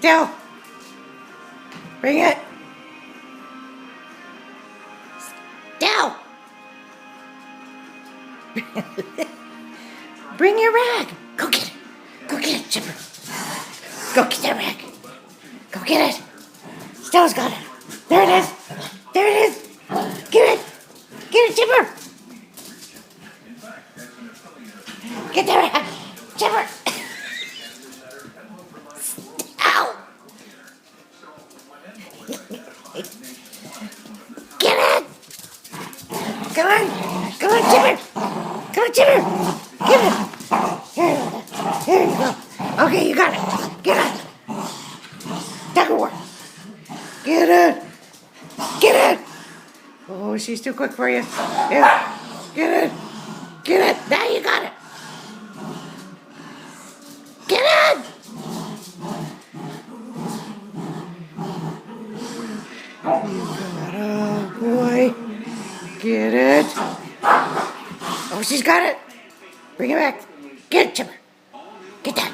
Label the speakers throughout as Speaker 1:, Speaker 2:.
Speaker 1: Still. Bring it. Still. Bring your rag. Go get it. Go get it, Chipper. Go get that rag. Go get it. Stella's got it. There it is. There it is. Get it. Get it, Chipper. Get that rag. Chipper. Ow. Get it. Come on. Come on, Chipper. Come on, Chipper. Get it. Here you go. Okay, you got it. Get it. Tug-of-war. Get it. Get it. Oh, she's too quick for you. Yeah. Get it. Get it. Now you got it. Get it. You got it. Oh, boy. Get it. Oh, she's got it. Bring it back. Get it, Chipper. Get that.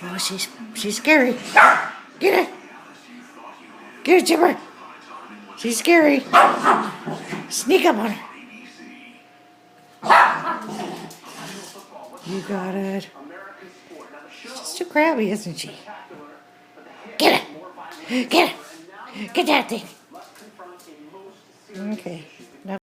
Speaker 1: Oh, she's scary. Get it. Get it, Chipper. She's scary. Sneak up on her. You got it. She's too crabby, isn't she? Get it. Get it. Get that thing. Okay.